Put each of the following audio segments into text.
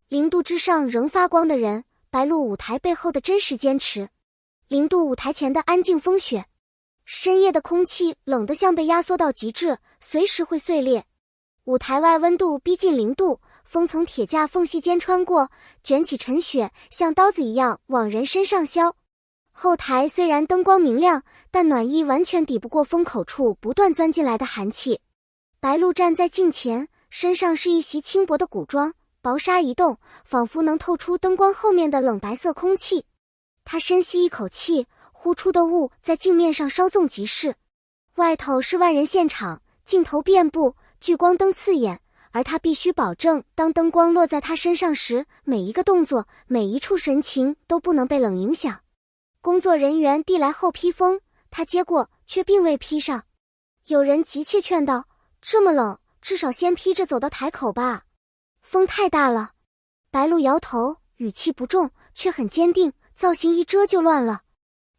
0度之上仍发光的人，白鹿舞台背后的真实坚持。0度舞台前的安静风雪，深夜的空气冷得像被压缩到极致，随时会碎裂。舞台外温度逼近0度，风从铁架缝隙间穿过，卷起尘雪，像刀子一样往人身上削。后台虽然灯光明亮，但暖意完全抵不过风口处不断钻进来的寒气。白鹿站在镜前，身上是一袭轻薄的古装，薄纱一动，仿佛能透出灯光后面的冷白色空气。他深吸一口气，呼出的雾在镜面上稍纵即逝。外头是万人现场，镜头遍布，聚光灯刺眼，而他必须保证当灯光落在他身上时，每一个动作，每一处神情都不能被冷影响。工作人员递来厚披风，他接过，却并未披上。有人急切劝道：这么冷，至少先披着走到台口吧。风太大了。白鹿摇头，语气不重，却很坚定，造型一遮就乱了。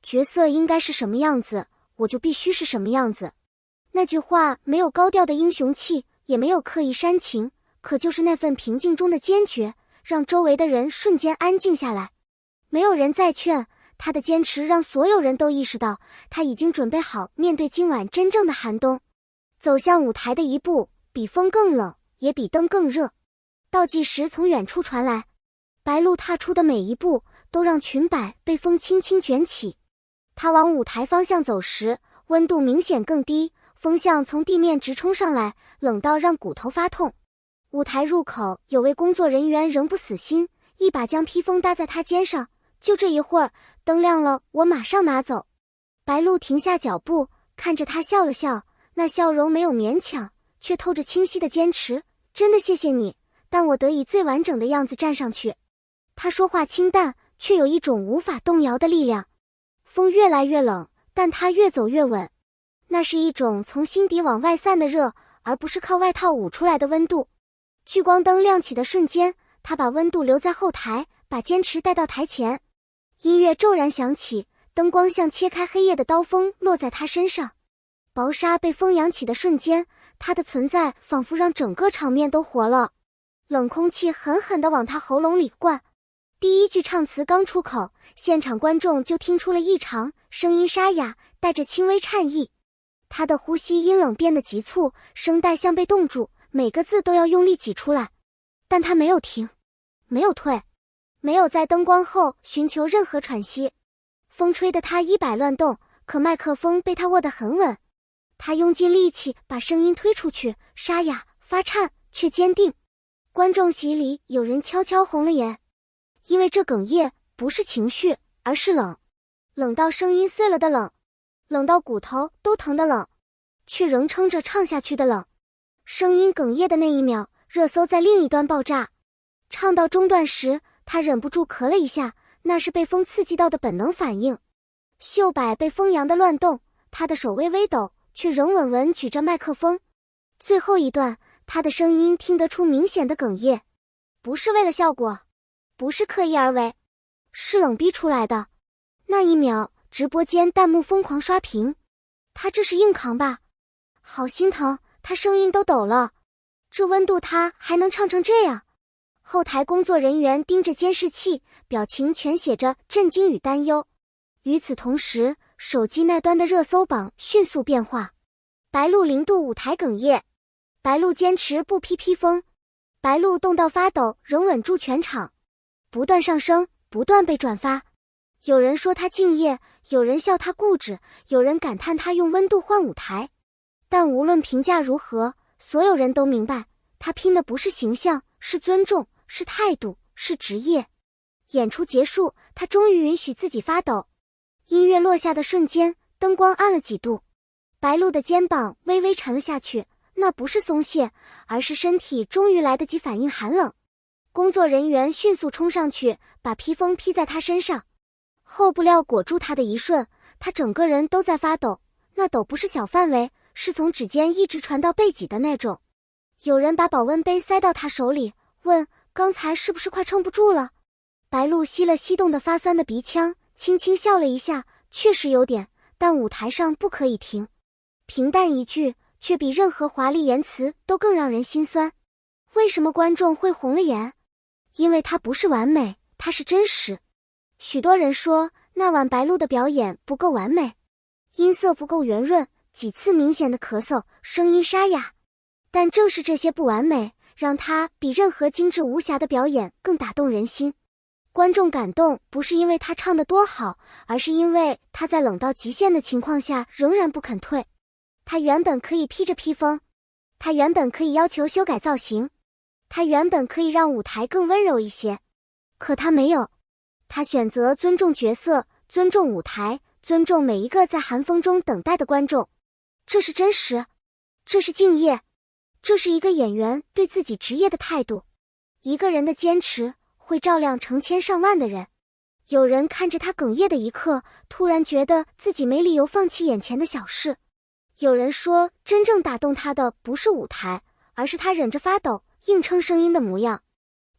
角色应该是什么样子，我就必须是什么样子。那句话没有高调的英雄气，也没有刻意煽情，可就是那份平静中的坚决，让周围的人瞬间安静下来。没有人再劝，他的坚持让所有人都意识到，他已经准备好面对今晚真正的寒冬。走向舞台的一步，比风更冷，也比灯更热。倒计时从远处传来，白鹿踏出的每一步，都让裙摆被风轻轻卷起。他往舞台方向走时，温度明显更低，风向从地面直冲上来，冷到让骨头发痛。舞台入口有位工作人员仍不死心，一把将披风搭在他肩上，就这一会儿，灯亮了，我马上拿走。白鹿停下脚步，看着他笑了笑，那笑容没有勉强，却透着清晰的坚持。真的谢谢你，但我得以最完整的样子站上去。他说话清淡，却有一种无法动摇的力量。风越来越冷，但他越走越稳。那是一种从心底往外散的热，而不是靠外套捂出来的温度。聚光灯亮起的瞬间，他把温度留在后台，把坚持带到台前。音乐骤然响起，灯光像切开黑夜的刀锋落在他身上。薄纱被风扬起的瞬间，他的存在仿佛让整个场面都活了。冷空气狠狠地往他喉咙里灌。第一句唱词刚出口，现场观众就听出了异常，声音沙哑，带着轻微颤意。他的呼吸因冷变得急促，声带像被冻住，每个字都要用力挤出来。但他没有停，没有退，没有在灯光后寻求任何喘息。风吹得他衣摆乱动，可麦克风被他握得很稳。他用尽力气把声音推出去，沙哑发颤，却坚定。观众席里有人悄悄红了眼，因为这哽咽不是情绪，而是冷。冷到声音碎了的冷，冷到骨头都疼的冷，却仍撑着唱下去的冷。声音哽咽的那一秒，热搜在另一端爆炸。唱到中段时，他忍不住咳了一下，那是被风刺激到的本能反应。袖摆被风扬得乱动，他的手微微抖，却仍稳稳举着麦克风。最后一段，他的声音听得出明显的哽咽，不是为了效果，不是刻意而为，是冷逼出来的。那一秒，直播间弹幕疯狂刷屏。他这是硬扛吧？好心疼，他声音都抖了。这温度他还能唱成这样？后台工作人员盯着监视器，表情全写着震惊与担忧。与此同时，手机那端的热搜榜迅速变化。白鹿0度舞台哽咽，白鹿坚持不披风，白鹿冻到发抖仍稳住全场，不断上升，不断被转发。有人说他敬业，有人笑他固执，有人感叹他用温度换舞台。但无论评价如何，所有人都明白，他拼的不是形象，是尊重，是态度，是职业。演出结束，他终于允许自己发抖。音乐落下的瞬间，灯光暗了几度，白鹿的肩膀微微沉了下去，那不是松懈，而是身体终于来得及反应寒冷。工作人员迅速冲上去，把披风披在他身上。厚布料裹住他的一瞬，他整个人都在发抖，那抖不是小范围，是从指尖一直传到背脊的那种。有人把保温杯塞到他手里，问刚才是不是快撑不住了。白鹿吸了吸冻得发酸的鼻腔，轻轻笑了一下，确实有点，但舞台上不可以停。平淡一句，却比任何华丽言辞都更让人心酸。为什么观众会红了眼？因为它不是完美，它是真实。许多人说那晚白鹿的表演不够完美，音色不够圆润，几次明显的咳嗽，声音沙哑。但正是这些不完美，让他比任何精致无瑕的表演更打动人心。观众感动不是因为他唱得多好，而是因为他在冷到极限的情况下仍然不肯退。他原本可以披着披风，他原本可以要求修改造型，他原本可以让舞台更温柔一些，可他没有。他选择尊重角色，尊重舞台，尊重每一个在寒风中等待的观众。这是真实，这是敬业，这是一个演员对自己职业的态度。一个人的坚持会照亮成千上万的人。有人看着他哽咽的一刻，突然觉得自己没理由放弃眼前的小事。有人说，真正打动他的不是舞台，而是他忍着发抖，硬撑声音的模样。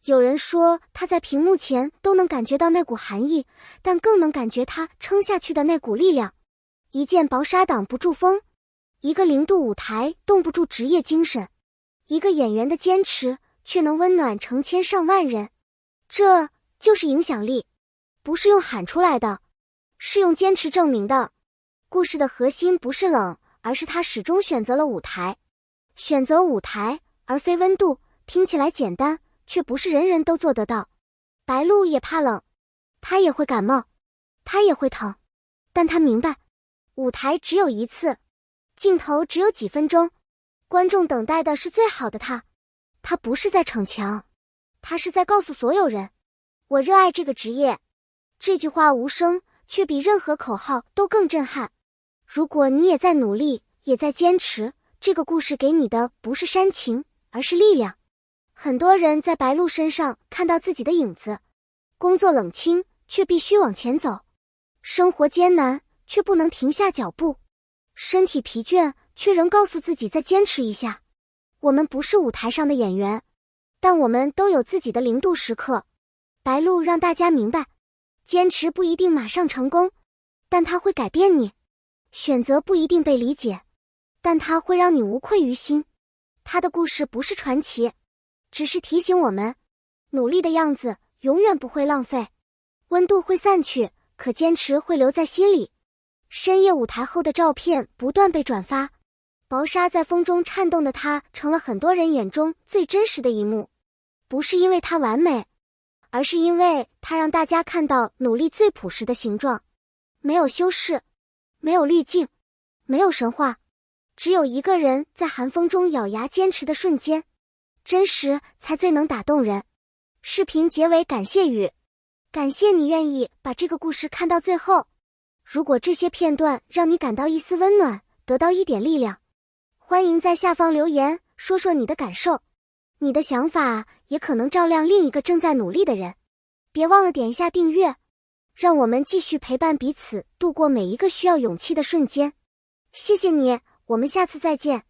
有人说，他在屏幕前都能感觉到那股寒意，但更能感觉他撑下去的那股力量。一件薄纱挡不住风，一个0度舞台冻不住职业精神，一个演员的坚持却能温暖成千上万人。这就是影响力，不是用喊出来的，是用坚持证明的。故事的核心不是冷，而是他始终选择了舞台。选择舞台而非温度，听起来简单，却不是人人都做得到。白鹿也怕冷，他也会感冒，他也会疼，但他明白，舞台只有一次，镜头只有几分钟，观众等待的是最好的他。他不是在逞强，他是在告诉所有人，我热爱这个职业。这句话无声，却比任何口号都更震撼。如果你也在努力，也在坚持，这个故事给你的不是煽情，而是力量。很多人在白鹿身上看到自己的影子，工作冷清，却必须往前走；生活艰难，却不能停下脚步；身体疲倦，却仍告诉自己再坚持一下。我们不是舞台上的演员，但我们都有自己的0度时刻。白鹿让大家明白，坚持不一定马上成功，但它会改变你；选择不一定被理解，但它会让你无愧于心。他的故事不是传奇，只是提醒我们，努力的样子永远不会浪费。温度会散去，可坚持会留在心里。深夜舞台后的照片不断被转发，薄纱在风中颤动的他，成了很多人眼中最真实的一幕。不是因为他完美，而是因为他让大家看到努力最朴实的形状。没有修饰，没有滤镜，没有神话，只有一个人在寒风中咬牙坚持的瞬间。真实才最能打动人。视频结尾感谢语，感谢你愿意把这个故事看到最后。如果这些片段让你感到一丝温暖，得到一点力量，欢迎在下方留言，说说你的感受。你的想法也可能照亮另一个正在努力的人。别忘了点一下订阅，让我们继续陪伴彼此，度过每一个需要勇气的瞬间。谢谢你，我们下次再见。